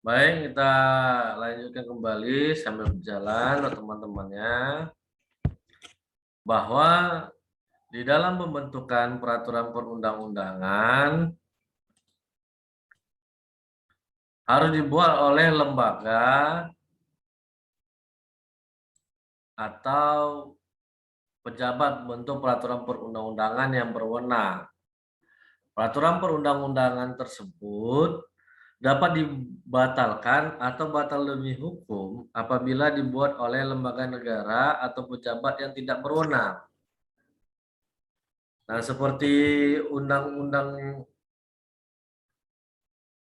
Baik, kita lanjutkan kembali sambil berjalan teman-temannya, bahwa di dalam pembentukan peraturan perundang-undangan harus dibuat oleh lembaga atau pejabat bentuk peraturan perundang-undangan yang berwenang. Peraturan perundang-undangan tersebut dapat dibatalkan atau batal demi hukum apabila dibuat oleh lembaga negara atau pejabat yang tidak berwenang. Nah, seperti undang-undang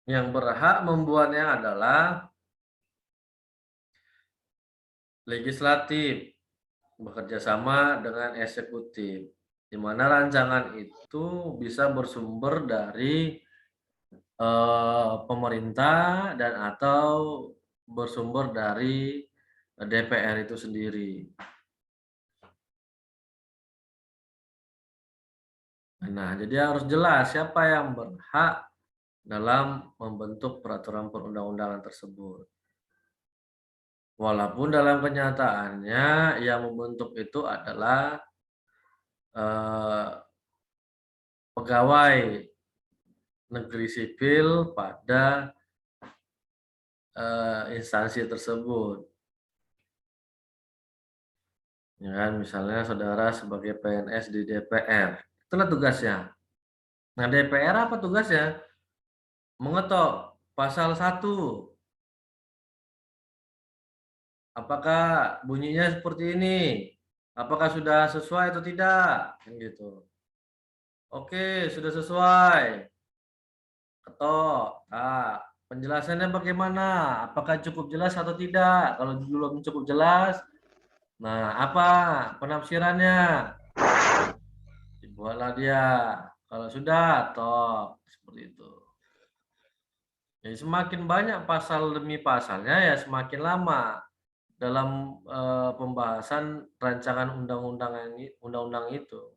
yang berhak membuatnya adalah legislatif bekerja sama dengan eksekutif, di mana rancangan itu bisa bersumber dari pemerintah dan atau bersumber dari DPR itu sendiri. Nah, jadi harus jelas siapa yang berhak dalam membentuk peraturan perundang-undangan tersebut. Walaupun dalam kenyataannya yang membentuk itu adalah eh, pegawai negeri sipil pada instansi tersebut. Ya kan, misalnya saudara sebagai PNS di DPR, itulah tugasnya. Nah, DPR apa tugasnya? Mengetok pasal 1. Apakah bunyinya seperti ini? Apakah sudah sesuai atau tidak? Kan gitu. Oke, sudah sesuai. Ketok. Nah, penjelasannya bagaimana? Apakah cukup jelas atau tidak? Kalau belum cukup jelas, nah apa penafsirannya? Dibuatlah dia. Kalau sudah, top. Seperti itu. Jadi semakin banyak pasal demi pasalnya ya semakin lama dalam pembahasan rancangan undang-undang itu.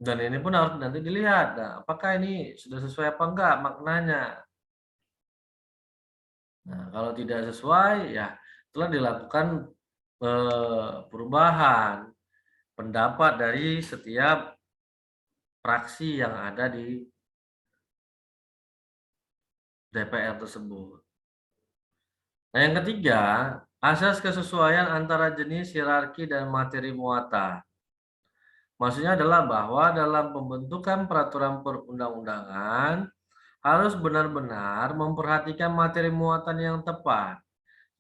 Dan ini pun harus nanti dilihat, nah, apakah ini sudah sesuai apa enggak maknanya. Nah, kalau tidak sesuai, ya telah dilakukan perubahan pendapat dari setiap fraksi yang ada di DPR tersebut. Nah, yang ketiga, asas kesesuaian antara jenis, hierarki, dan materi muatan. Maksudnya adalah bahwa dalam pembentukan peraturan perundang-undangan harus benar-benar memperhatikan materi muatan yang tepat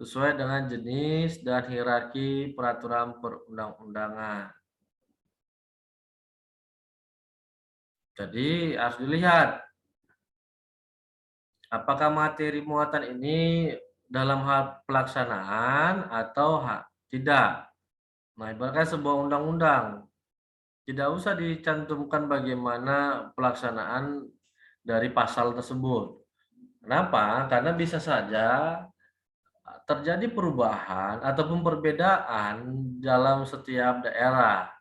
sesuai dengan jenis dan hierarki peraturan perundang-undangan. Jadi harus dilihat apakah materi muatan ini dalam hal pelaksanaan atau tidak. Nah, ibaratkan sebuah undang-undang, tidak usah dicantumkan bagaimana pelaksanaan dari pasal tersebut. Kenapa? Karena bisa saja terjadi perubahan ataupun perbedaan dalam setiap daerah,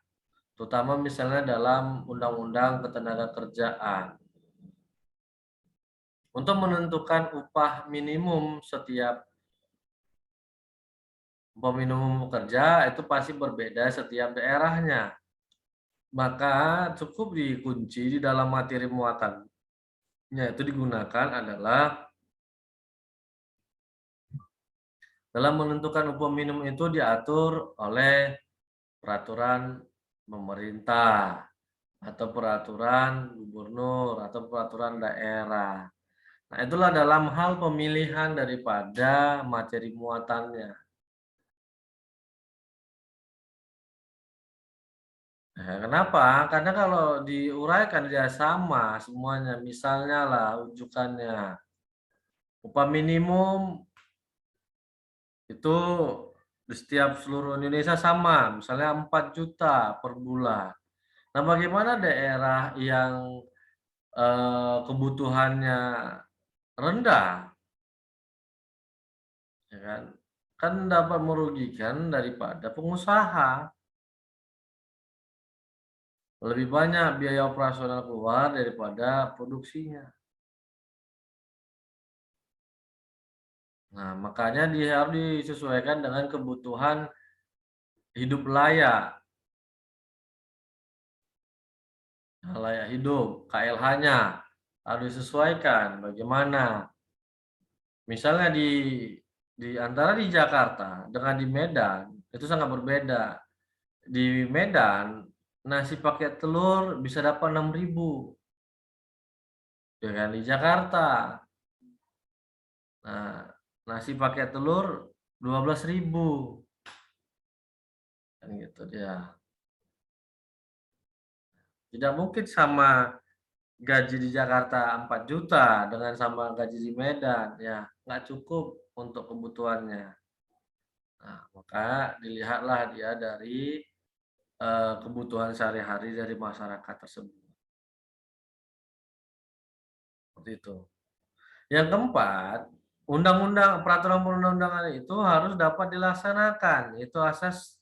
terutama misalnya dalam undang-undang ketenagakerjaan. Untuk menentukan upah minimum pekerja itu pasti berbeda setiap daerahnya. Maka cukup dikunci di dalam materi muatannya itu digunakan adalah dalam menentukan upah minimum itu diatur oleh peraturan pemerintah atau peraturan gubernur atau peraturan daerah. Nah, itulah dalam hal pemilihan daripada materi muatannya. Nah, kenapa? Karena kalau diuraikan dia sama semuanya. Misalnya lah rujukannya upah minimum itu di setiap seluruh Indonesia sama, misalnya 4 juta per bulan. Nah, bagaimana daerah yang kebutuhannya rendah, ya kan? Kan dapat merugikan daripada pengusaha. Lebih banyak biaya operasional keluar daripada produksinya. Nah, makanya dia harus disesuaikan dengan kebutuhan hidup layak, layak hidup, KLH-nya harus disesuaikan. Bagaimana? Misalnya di antara di Jakarta dengan di Medan itu sangat berbeda. Di Medan nasi pakai telur bisa dapat 6.000, ya kan di Jakarta. Nah, nasi pakai telur 12.000, kan gitu dia. Tidak mungkin sama gaji di Jakarta 4 juta dengan sama gaji di Medan, ya nggak cukup untuk kebutuhannya. Nah, maka dilihatlah dia dari kebutuhan sehari-hari dari masyarakat tersebut, seperti itu. Yang keempat, undang-undang peraturan perundang-undangan itu harus dapat dilaksanakan, itu asas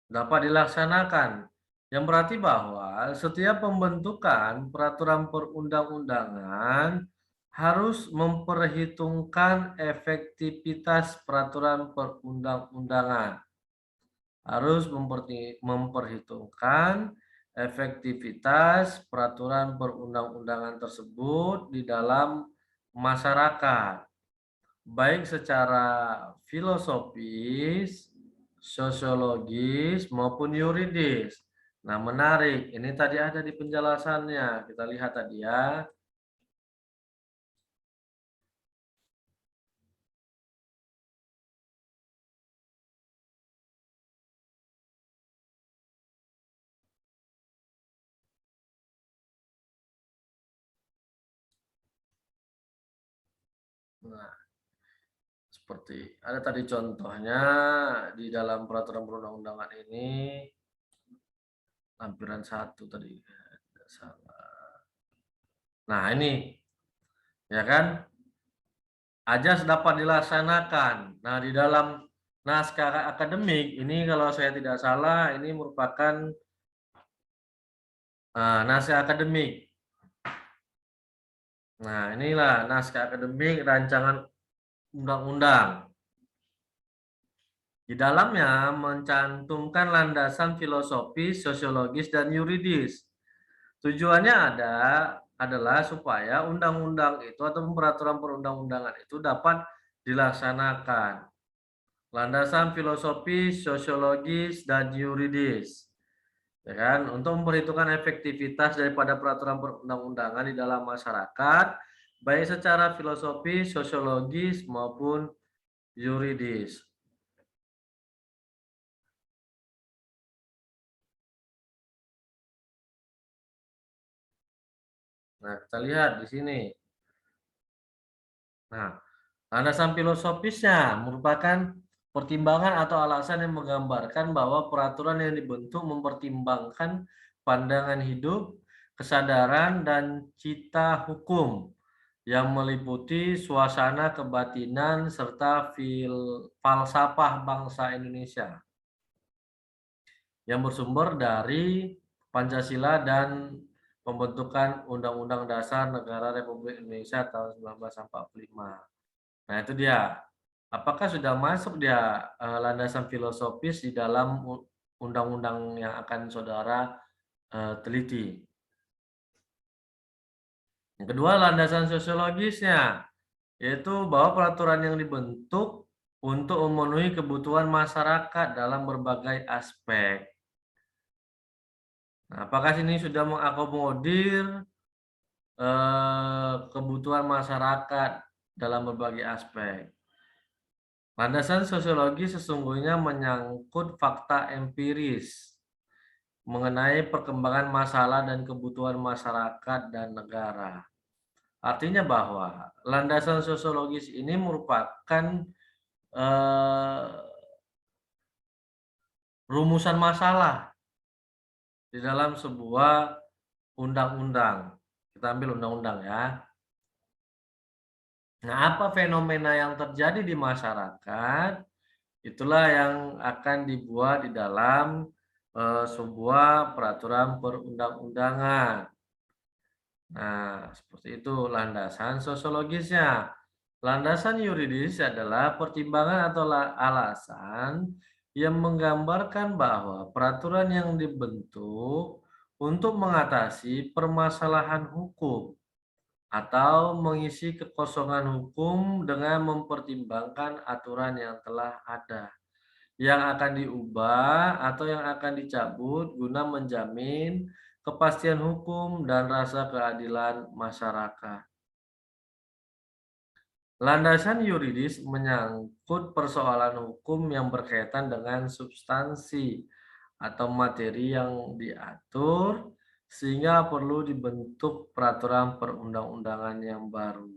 dapat dilaksanakan. Yang berarti bahwa setiap pembentukan peraturan perundang-undangan harus memperhitungkan efektivitas peraturan perundang-undangan. Harus memperhitungkan efektivitas peraturan perundang-undangan tersebut di dalam masyarakat, baik secara filosofis, sosiologis, maupun yuridis. Nah, menarik. Ini tadi ada di penjelasannya. Kita lihat tadi ya. Nah, seperti ada tadi contohnya di dalam peraturan perundang-undangan ini, lampiran 1 tadi, tidak salah. Nah, ini, ya kan, ajas dapat dilaksanakan. Nah, di dalam naskah akademik ini kalau saya tidak salah ini merupakan naskah akademik. Nah, inilah naskah akademik rancangan undang-undang. Di dalamnya mencantumkan landasan filosofis, sosiologis, dan yuridis. Tujuannya adalah supaya undang-undang itu atau peraturan perundang-undangan itu dapat dilaksanakan. Landasan filosofis, sosiologis, dan yuridis. Ya kan? Untuk memperhitungkan efektivitas daripada peraturan perundang-undangan di dalam masyarakat, baik secara filosofis, sosiologis, maupun yuridis. Nah, kita lihat di sini. Nah, landasan filosofisnya merupakan pertimbangan atau alasan yang menggambarkan bahwa peraturan yang dibentuk mempertimbangkan pandangan hidup, kesadaran, dan cita hukum yang meliputi suasana kebatinan serta falsafah bangsa Indonesia yang bersumber dari Pancasila dan pembentukan Undang-Undang Dasar Negara Republik Indonesia tahun 1945. Nah, itu dia. Apakah sudah masuk dia landasan filosofis di dalam undang-undang yang akan saudara teliti? Yang kedua, landasan sosiologisnya, yaitu bahwa peraturan yang dibentuk untuk memenuhi kebutuhan masyarakat dalam berbagai aspek. Nah, apakah ini sudah mengakomodir kebutuhan masyarakat dalam berbagai aspek? Landasan sosiologi sesungguhnya menyangkut fakta empiris mengenai perkembangan masalah dan kebutuhan masyarakat dan negara. Artinya bahwa landasan sosiologis ini merupakan eh, rumusan masalah di dalam sebuah undang-undang. Kita ambil undang-undang ya. Nah, apa fenomena yang terjadi di masyarakat? Itulah yang akan dibuat di dalam sebuah peraturan perundang-undangan. Nah, seperti itu landasan sosiologisnya. Landasan yuridis adalah pertimbangan atau alasan yang menggambarkan bahwa peraturan yang dibentuk untuk mengatasi permasalahan hukum atau mengisi kekosongan hukum dengan mempertimbangkan aturan yang telah ada, yang akan diubah atau yang akan dicabut guna menjamin kepastian hukum dan rasa keadilan masyarakat. Landasan yuridis menyangkut persoalan hukum yang berkaitan dengan substansi atau materi yang diatur, sehingga perlu dibentuk peraturan perundang-undangan yang baru.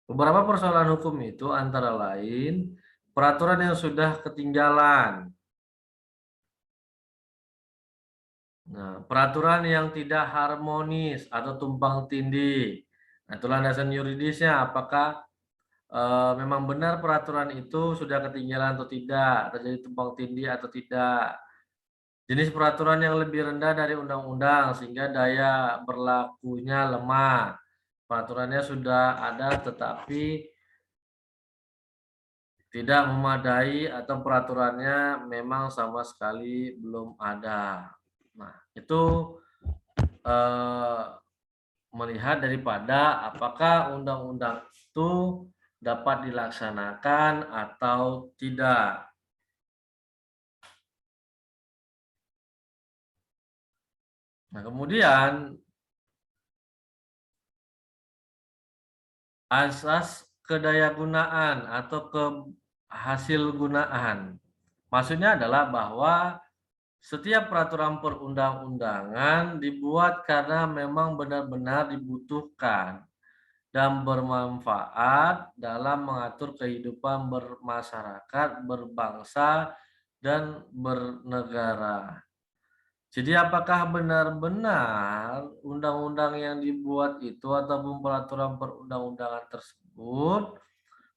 Beberapa persoalan hukum itu antara lain peraturan yang sudah ketinggalan. Nah, peraturan yang tidak harmonis atau tumpang tindih. Nah, itu landasan yuridisnya. Apakah memang benar peraturan itu sudah ketinggalan atau tidak, terjadi tumpang tindih atau tidak. Jenis peraturan yang lebih rendah dari undang-undang sehingga daya berlakunya lemah. Peraturannya sudah ada tetapi tidak memadai atau peraturannya memang sama sekali belum ada. Nah, itu eh, melihat daripada apakah undang-undang itu dapat dilaksanakan atau tidak. Nah, kemudian asas kedayagunaan atau kehasil gunaan. Maksudnya adalah bahwa setiap peraturan perundang-undangan dibuat karena memang benar-benar dibutuhkan dan bermanfaat dalam mengatur kehidupan bermasyarakat, berbangsa, dan bernegara. Jadi apakah benar-benar undang-undang yang dibuat itu ataupun peraturan perundang-undangan tersebut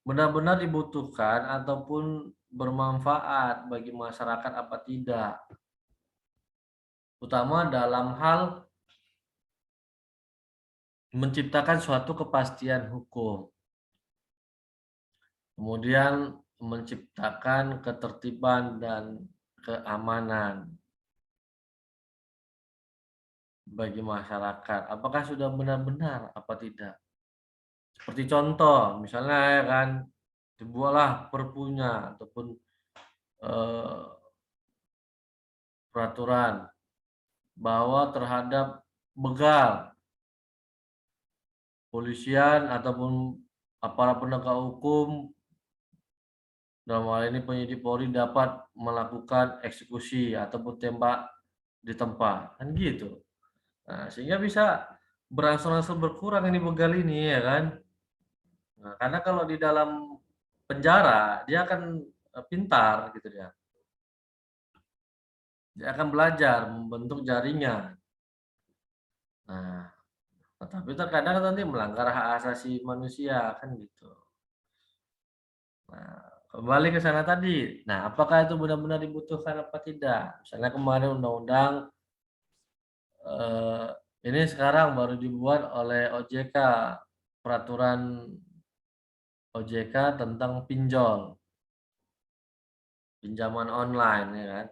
benar-benar dibutuhkan ataupun bermanfaat bagi masyarakat apa tidak? Utama dalam hal menciptakan suatu kepastian hukum. Kemudian menciptakan ketertiban dan keamanan bagi masyarakat. Apakah sudah benar-benar apa tidak? Seperti contoh, misalnya ya kan, dibuatlah perpunya ataupun eh, peraturan bahwa terhadap begal polisian ataupun aparat penegak hukum dalam hal ini penyidik Polri dapat melakukan eksekusi ataupun tembak di tempat, kan gitu. Nah, sehingga bisa berangsur-angsur berkurang ini begal ini ya kan. Nah, karena kalau di dalam penjara dia akan pintar gitu dia. Dia akan belajar membentuk jaringan. Nah, tetapi terkadang nanti melanggar hak asasi manusia kan gitu. Nah, kembali ke sana tadi. Nah, apakah itu benar-benar dibutuhkan apa tidak? Misalnya kemarin undang-undang eh, ini sekarang baru dibuat oleh OJK, peraturan OJK tentang pinjol, pinjaman online ya kan.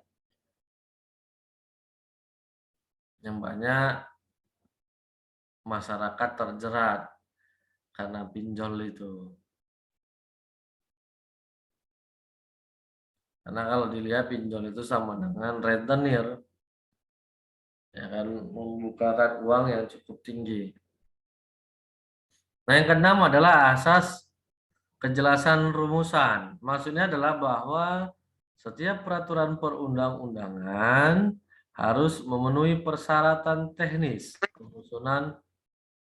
Yang banyak masyarakat terjerat karena pinjol itu. Karena kalau dilihat pinjol itu sama dengan rentenir, ya kan, membukakan uang yang cukup tinggi. Nah, yang keenam adalah asas kejelasan rumusan. Maksudnya adalah bahwa setiap peraturan perundang-undangan harus memenuhi persyaratan teknis penyusunan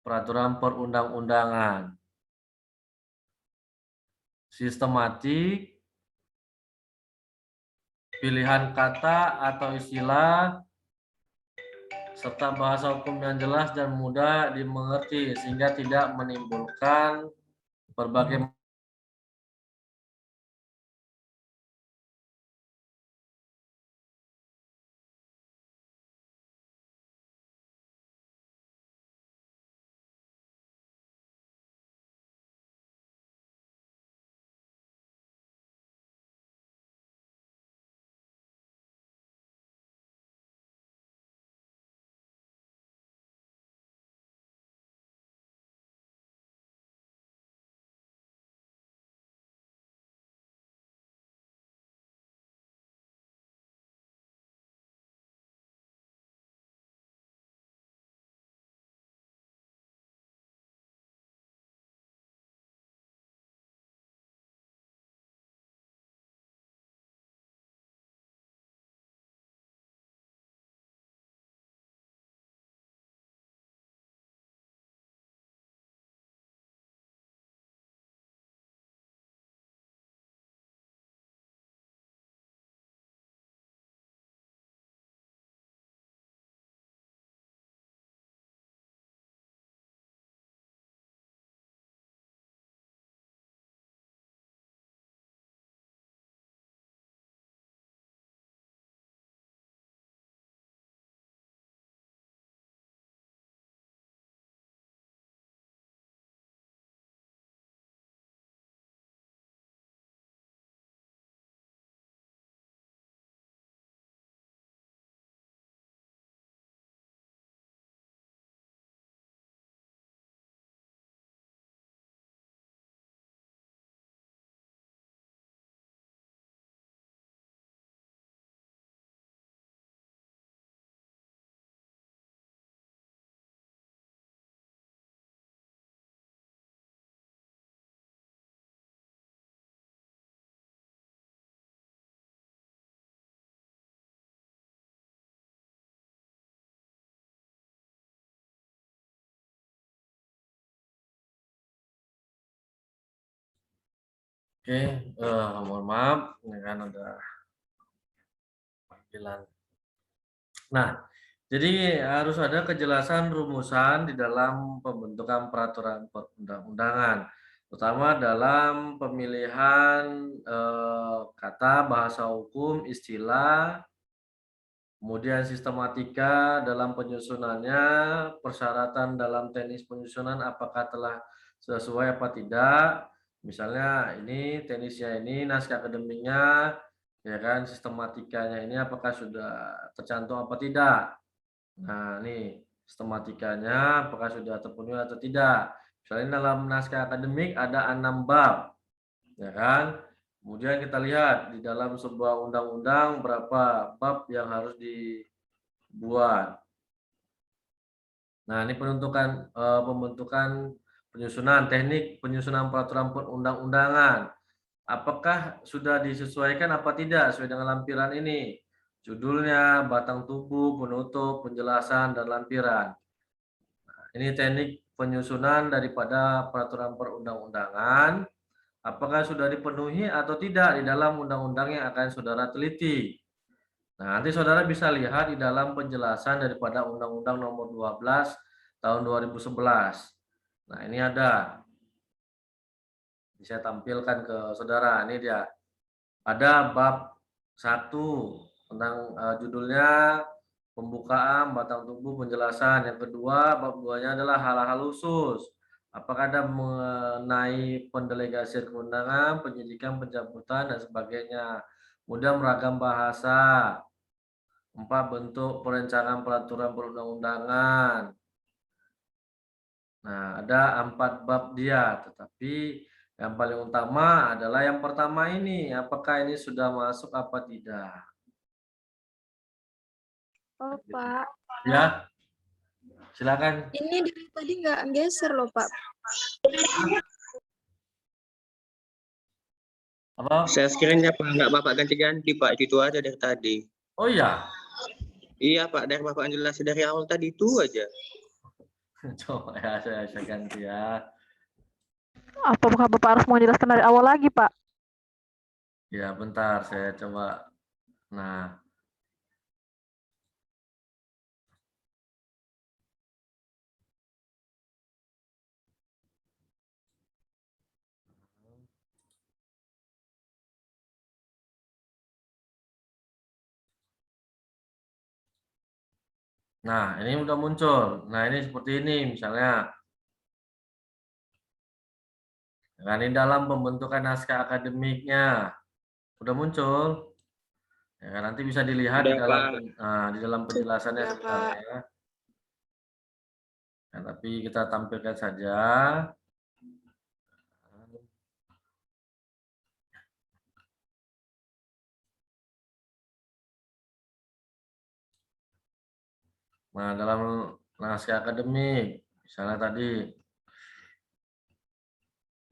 peraturan perundang-undangan, sistematik, pilihan kata atau istilah, serta bahasa hukum yang jelas dan mudah dimengerti sehingga tidak menimbulkan berbagai Oke, mohon maaf, ini kan ada panggilan. Nah, jadi harus ada kejelasan rumusan di dalam pembentukan peraturan perundang-undangan, terutama dalam pemilihan kata, bahasa hukum, istilah, kemudian sistematika dalam penyusunannya, persyaratan dalam teknis penyusunan apakah telah sesuai apa tidak. Misalnya ini teknisnya ini, naskah akademiknya, ya kan, sistematikanya ini apakah sudah tercantum apa tidak. Nah, ini sistematikanya apakah sudah terpenuhi atau tidak. Misalnya dalam naskah akademik ada 6 bab, ya kan? Kemudian kita lihat di dalam sebuah undang-undang berapa bab yang harus dibuat. Nah, ini pembentukan penyusunan, teknik penyusunan peraturan perundang-undangan. Apakah sudah disesuaikan apa tidak sesuai dengan lampiran ini? Judulnya, batang tubuh, penutup, penjelasan, dan lampiran. Nah, ini teknik penyusunan daripada peraturan perundang-undangan. Apakah sudah dipenuhi atau tidak di dalam undang-undang yang akan saudara teliti. Nah, nanti saudara bisa lihat di dalam penjelasan daripada Undang-Undang Nomor 12 Tahun 2011. Nah, ini ada. Saya tampilkan ke saudara. Ini dia. Ada bab 1 tentang judulnya pembukaan, batang tubuh, penjelasan. Yang kedua, bab 2-nya adalah hal-hal khusus. Apakah ada mengenai pendelegasian kewenangan, penyidikan, pencabutan, dan sebagainya. Kemudian beragam bahasa. 4 bentuk perencanaan peraturan perundang-undangan. Nah, ada 4 bab dia, tetapi yang paling utama adalah yang pertama ini, apakah ini sudah masuk apa tidak. Oh, Pak. Ya, silakan. Ini dari tadi nggak geser loh, Pak. Apa? Saya sekiranya Pak, nggak Bapak ganti-ganti Pak, itu aja dari tadi. Oh iya. Iya Pak, dari Bapak jelas dari awal tadi itu aja. Coba ya, saya ganti ya. Apakah Bapak harus menjelaskan dari awal lagi, Pak? Ya, bentar saya coba. Nah, ini udah muncul. Nah, ini seperti ini misalnya. Nah, ini dalam pembentukan naskah akademiknya. Udah muncul. Ya, nanti bisa dilihat Udah, di dalam penjelasannya Ya, sebentar Pak. ya. Nah, tapi kita tampilkan saja. Nah, dalam naskah akademik, misalnya tadi.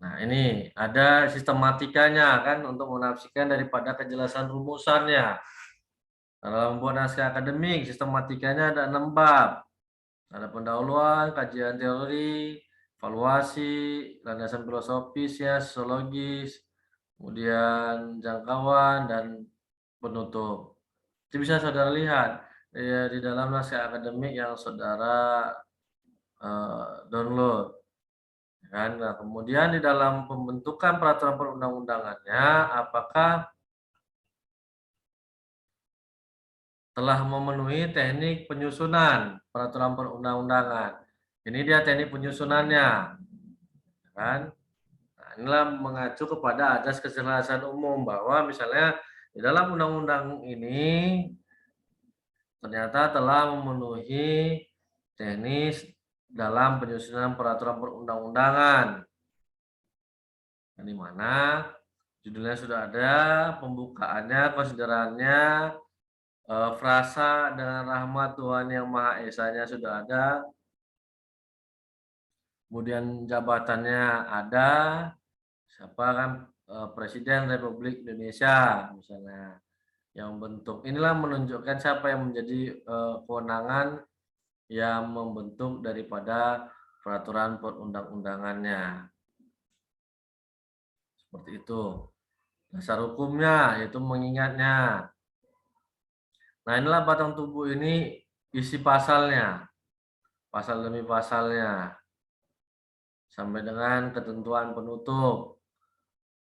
Nah, ini ada sistematikanya kan untuk menafsirkan daripada kejelasan rumusannya. Nah, dalam membuat naskah akademik, sistematikanya ada 6 bab. Ada pendahuluan, kajian teori, evaluasi, landasan filosofis ya, sosiologis, kemudian jangkauan dan penutup. Itu bisa saudara lihat di dalam naskah akademik yang saudara download. Kan? Nah, kemudian di dalam pembentukan peraturan perundang-undangannya, apakah telah memenuhi teknik penyusunan peraturan perundang-undangan. Ini dia teknik penyusunannya, kan? Nah, inilah mengacu kepada asas kejelasan umum bahwa misalnya di dalam undang-undang ini ternyata telah memenuhi teknis dalam penyusunan peraturan perundang-undangan. Di mana judulnya sudah ada, pembukaannya, konsiderannya, frasa dengan rahmat Tuhan Yang Maha Esa-nya sudah ada, kemudian jabatannya ada, siapa kan Presiden Republik Indonesia misalnya yang bentuk. Inilah menunjukkan siapa yang menjadi kewenangan yang membentuk daripada peraturan perundang-undangannya. Seperti itu. Dasar hukumnya yaitu mengingatnya. Nah, inilah batang tubuh ini isi pasalnya. Pasal demi pasalnya. Sampai dengan ketentuan penutup.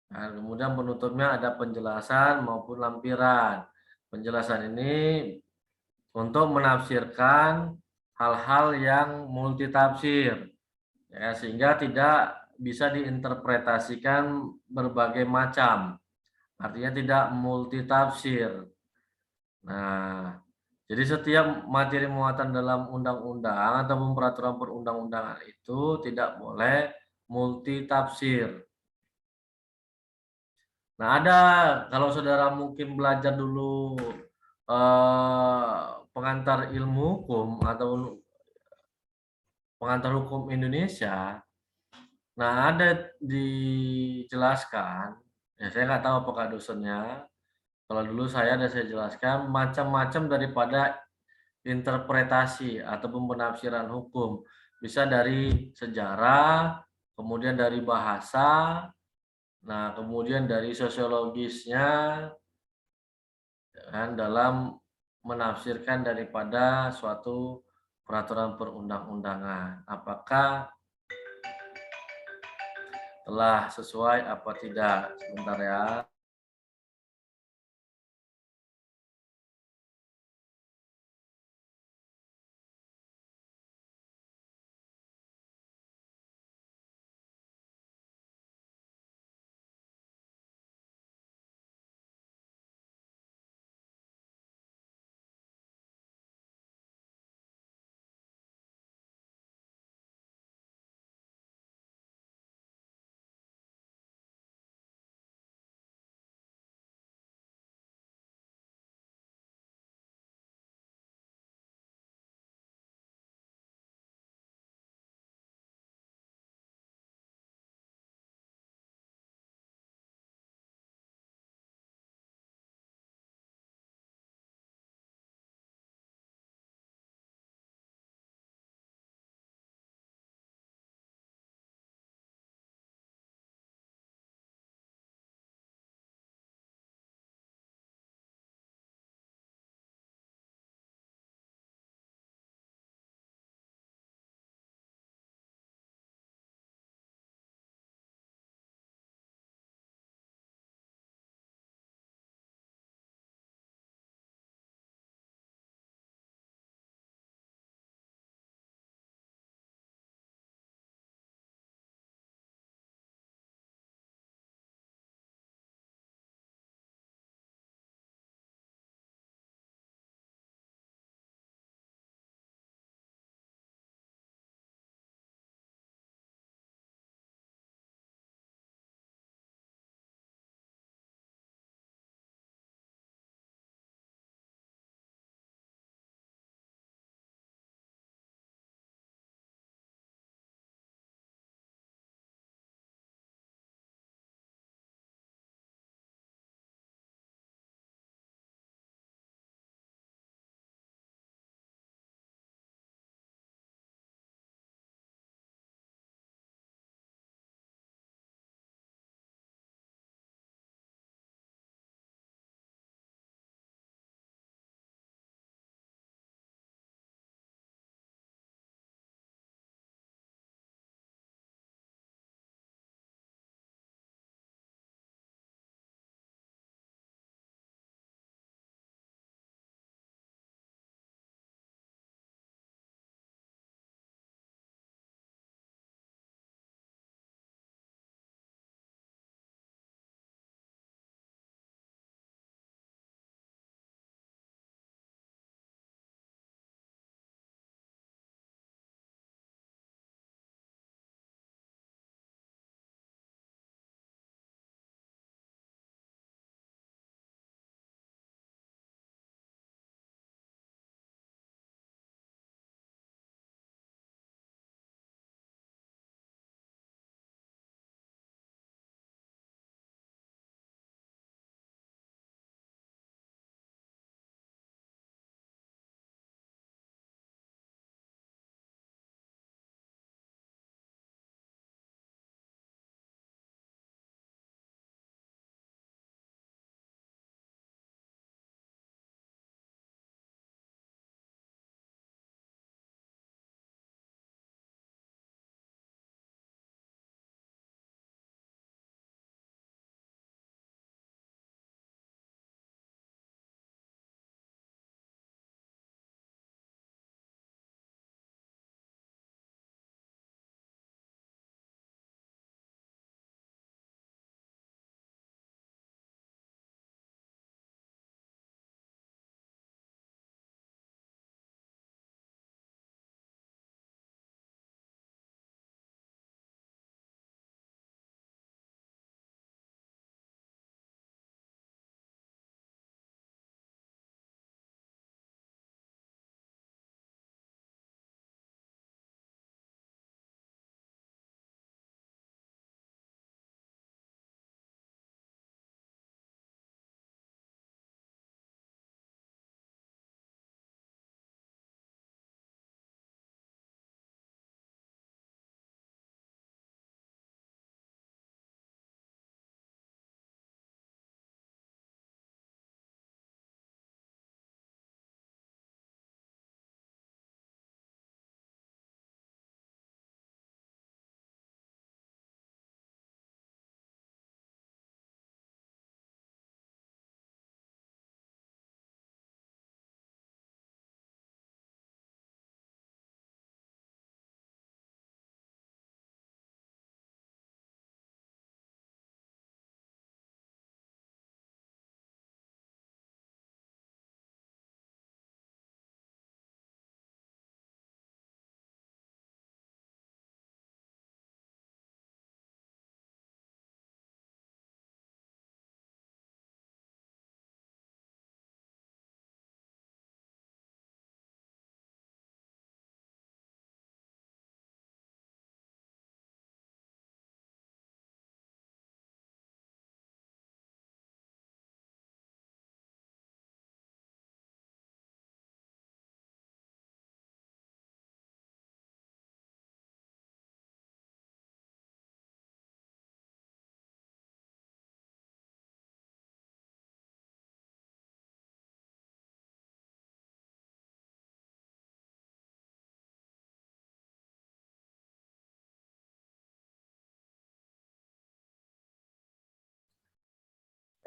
Nah, kemudian penutupnya ada penjelasan maupun lampiran. Penjelasan ini untuk menafsirkan hal-hal yang multitafsir, ya, sehingga tidak bisa diinterpretasikan berbagai macam. Artinya tidak multitafsir. Nah, jadi setiap materi muatan dalam undang-undang atau peraturan perundang-undangan itu tidak boleh multitafsir. Nah, ada kalau saudara mungkin belajar dulu pengantar ilmu hukum atau pengantar hukum Indonesia. Nah, ada dijelaskan, ya saya nggak tahu apakah dosennya. Kalau dulu saya ada saya jelaskan macam-macam daripada interpretasi atau penafsiran hukum. Bisa dari sejarah, kemudian dari bahasa, nah kemudian dari sosiologisnya, dan dalam menafsirkan daripada suatu peraturan perundang-undangan. Apakah telah sesuai apa tidak? Sebentar ya.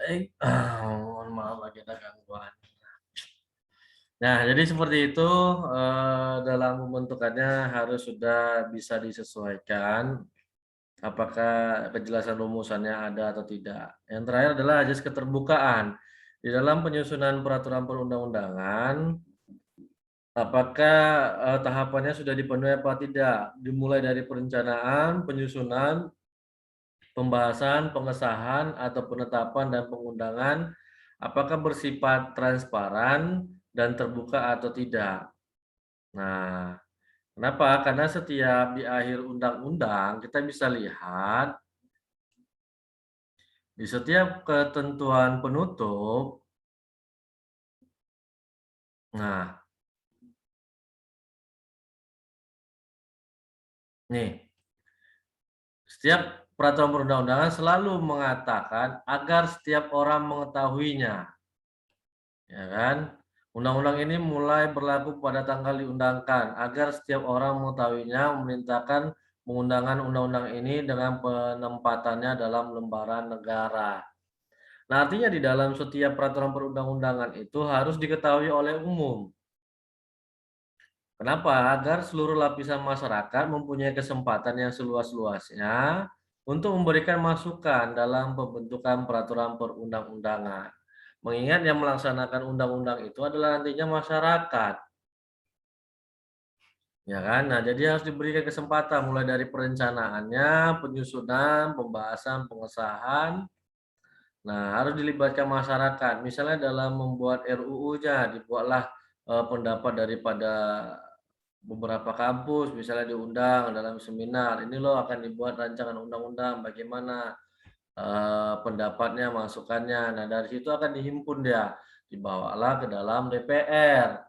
Baik, mohon maaf lagi ada gangguan. Nah, jadi seperti itu dalam pembentukannya harus sudah bisa disesuaikan apakah kejelasan rumusannya ada atau tidak. Yang terakhir adalah azas keterbukaan. Di dalam penyusunan peraturan perundang-undangan, apakah tahapannya sudah dipenuhi apa tidak? Dimulai dari perencanaan, penyusunan, pembahasan, pengesahan, atau penetapan dan pengundangan, apakah bersifat transparan dan terbuka atau tidak. Nah, kenapa? Karena setiap di akhir undang-undang kita bisa lihat di setiap ketentuan penutup. Nah, nih, setiap peraturan perundang-undangan selalu mengatakan agar setiap orang mengetahuinya. Ya kan? Undang-undang ini mulai berlaku pada tanggal diundangkan agar setiap orang mengetahuinya, memerintahkan pengundangan undang-undang ini dengan penempatannya dalam lembaran negara. Nah, artinya di dalam setiap peraturan perundang-undangan itu harus diketahui oleh umum. Kenapa? Agar seluruh lapisan masyarakat mempunyai kesempatan yang seluas-luasnya untuk memberikan masukan dalam pembentukan peraturan perundang-undangan. Mengingat yang melaksanakan undang-undang itu adalah nantinya masyarakat. Ya kan? Nah, jadi harus diberikan kesempatan mulai dari perencanaannya, penyusunan, pembahasan, pengesahan. Nah, harus dilibatkan masyarakat. Misalnya dalam membuat RUU-nya dibuatlah pendapat daripada beberapa kampus, misalnya diundang dalam seminar, ini loh akan dibuat rancangan undang-undang, bagaimana pendapatnya, masukannya. Nah, dari situ akan dihimpun dia, dibawalah ke dalam DPR.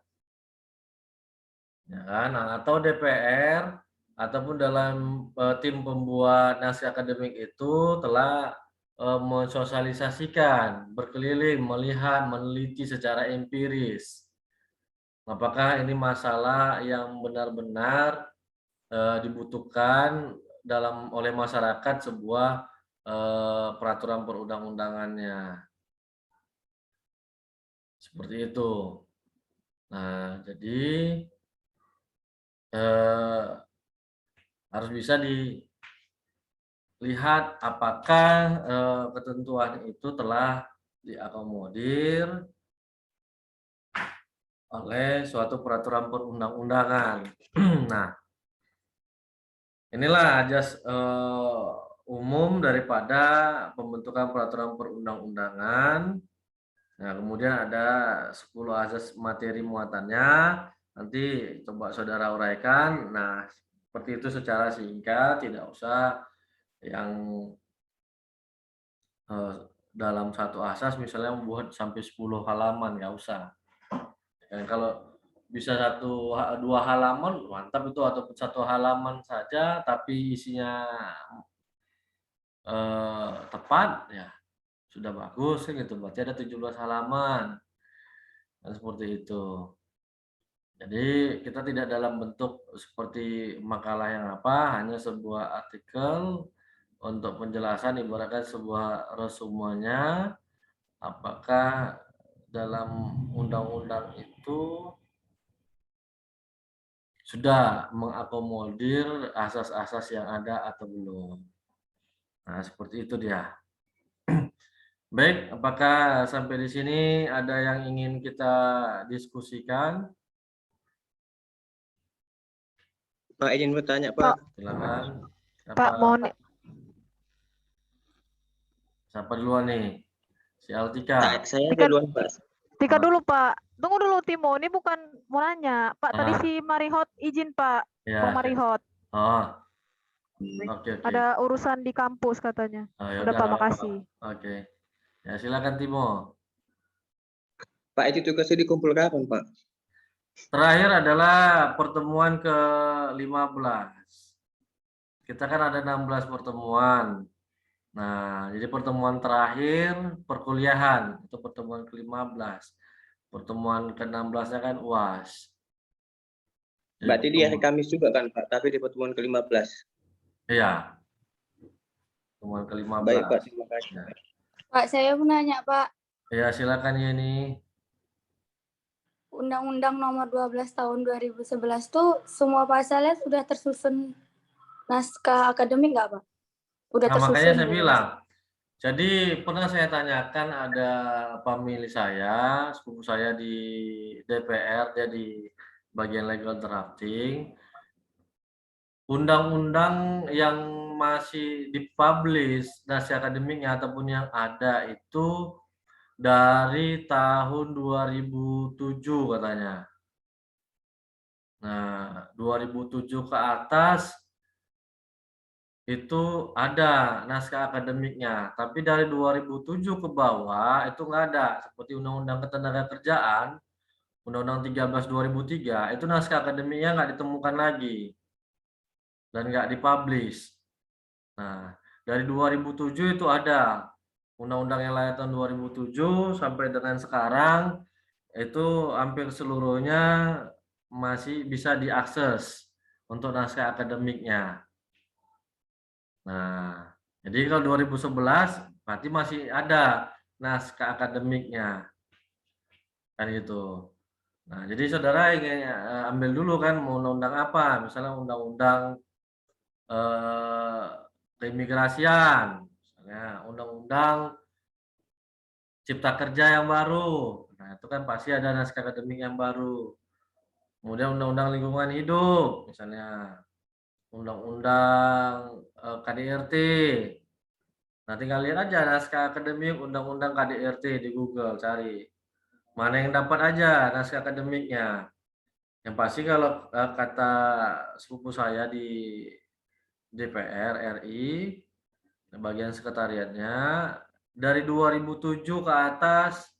Ya kan? Nah, atau DPR ataupun dalam tim pembuat naskah akademik itu telah mensosialisasikan, berkeliling, melihat, meneliti secara empiris. Apakah ini masalah yang benar-benar dibutuhkan oleh masyarakat sebuah peraturan perundang-undangannya. Seperti itu. Nah, jadi harus bisa dilihat apakah ketentuan itu telah diakomodir oleh suatu peraturan perundang-undangan. Nah, inilah ajas umum daripada pembentukan peraturan perundang-undangan. Nah, kemudian ada 10 azas materi muatannya. Nanti coba saudara uraikan. Nah, seperti itu secara singkat, tidak usah yang dalam satu asas misalnya membuat sampai 10 halaman, nggak usah. Dan kalau bisa dua halaman mantap itu, ataupun 1 halaman saja tapi isinya tepat ya sudah bagus kan gitu, berarti ada 17 halaman. Dan seperti itu. Jadi kita tidak dalam bentuk seperti makalah yang hanya sebuah artikel untuk penjelasan, ibaratkan sebuah resumenya apakah dalam undang-undang itu sudah mengakomodir asas-asas yang ada atau belum. Nah, seperti itu dia. Baik, apakah sampai di sini ada yang ingin kita diskusikan? Pak, izin bertanya, Pak. Silakan. Pak, mohon Siapa duluan nih? Si Altika. Saya Tika, duluan, Pak. Tika dulu, Pak. Tunggu dulu, Timo. Ini bukan mau nanya. Pak, tadi Ah, si Marihot izin, Pak. ya. Bang Marihot. Oh, oke. Ada urusan di kampus katanya. Oh, ya Udah, udah, Pak, nggak apa-apa. makasih. Oke. Ya, silakan Timo. Pak, itu tugasnya dikumpul kapan, Pak? Terakhir adalah pertemuan ke-15. Kita kan ada 16 pertemuan. Nah, jadi pertemuan terakhir perkuliahan, itu pertemuan ke-15. Pertemuan ke-16-nya kan UAS. Jadi Berarti di hari Kamis juga kan, Pak? Tapi di pertemuan ke-15. Iya. Pertemuan ke-15. Baik, Pak. Terima kasih. Ya. Pak, saya mau nanya, Pak. Ya, silakan Yeni. Undang-Undang Nomor 12 Tahun 2011 tuh semua pasalnya sudah tersusun naskah akademik nggak, Pak? Udah Nah, tersusun. makanya saya gitu. bilang. Jadi pernah saya tanyakan ada pemilih saya, sepupu saya di DPR, dia di bagian legal drafting. Undang-undang yang masih dipublish naskah akademiknya ataupun yang ada itu dari tahun 2007 katanya. Nah, 2007 ke atas itu ada naskah akademiknya, tapi dari 2007 ke bawah itu nggak ada. Seperti Undang-Undang Ketenagakerjaan, Undang-Undang 13 2003, itu naskah akademiknya nggak ditemukan lagi dan nggak dipublish. Nah, dari 2007 itu ada undang-undang yang lahir tahun 2007 sampai dengan sekarang itu hampir seluruhnya masih bisa diakses untuk naskah akademiknya. Nah, jadi kalau 2011 berarti masih ada naskah akademiknya, kan gitu. Nah, jadi saudara ingin ambil dulu kan mau undang-undang apa, misalnya undang-undang keimigrasian, misalnya undang-undang cipta kerja yang baru. Nah, itu kan pasti ada naskah akademik yang baru. Kemudian undang-undang lingkungan hidup, misalnya undang-undang KDRT. Nah, tinggal lihat aja naskah akademik undang-undang KDRT di Google, cari. Mana yang dapat aja naskah akademiknya. Yang pasti kalau kata sepupu saya di DPR RI, bagian sekretariatnya, dari 2007 ke atas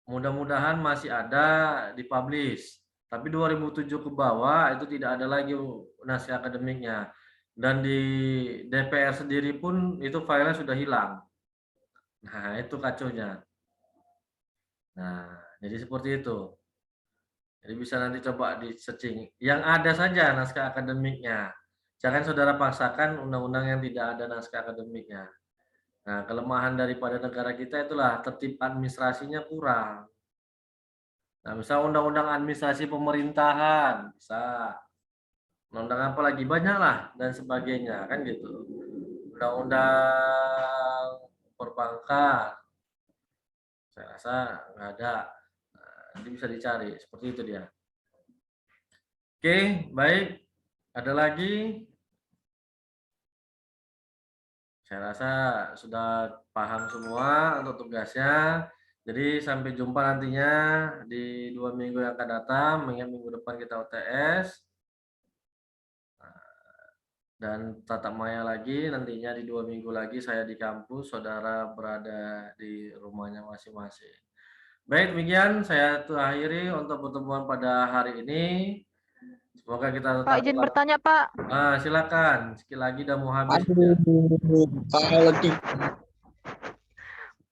mudah-mudahan masih ada dipublish. Tapi 2007 ke bawah itu tidak ada lagi naskah akademiknya. Dan di DPR sendiri pun itu filenya sudah hilang. Nah, itu kacaunya. Nah, jadi seperti itu. Jadi bisa nanti coba di searching. Yang ada saja naskah akademiknya. Jangan saudara paksakan undang-undang yang tidak ada naskah akademiknya. Nah, kelemahan daripada negara kita itulah tertib administrasinya kurang. Nah, misal undang-undang administrasi pemerintahan, bisa. Undang-undang apa lagi? Banyak lah dan sebagainya, kan gitu. Undang-undang perbankan, saya rasa nggak ada. Nah, nanti bisa dicari, seperti itu dia. Oke, baik. Ada lagi? Saya rasa sudah paham semua untuk tugasnya. Jadi sampai jumpa nantinya di 2 minggu yang akan datang, mengingat minggu depan kita UTS. Dan tatap maya lagi nantinya di 2 minggu lagi saya di kampus, saudara berada di rumahnya masing-masing. Baik, demikian saya akhiri untuk pertemuan pada hari ini. Semoga kita Pak, tetap izin bertanya, Pak. silakan. Sekali lagi udah mau habis.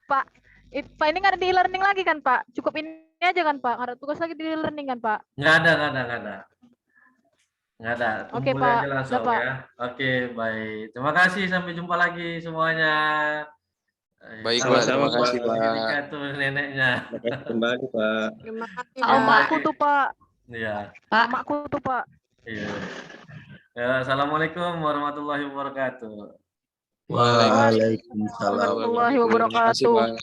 Pak, Pak ini nggak ada di e-learning lagi kan, Pak? Cukup ini aja kan, Pak? Nggak ada tugas lagi di e-learning kan, Pak? Nggak ada. Nggak ada. Oke, Kumpul Pak. aja langsung Udah, Pak. ya. Oke, baik. Terima kasih. Sampai jumpa lagi semuanya. Baik, Pak. Sama-sama, Terima kasih, Pak. Ketika itu neneknya. Kembali, Pak. Terima kasih, Oh, Pak. makku tuh, Pak. Iya. Makku tuh, Pak. Iya. Ya, assalamualaikum warahmatullahi wabarakatuh. Waalaikumsalam Warahmatullahi wabarakatuh. Terima kasih, Pak.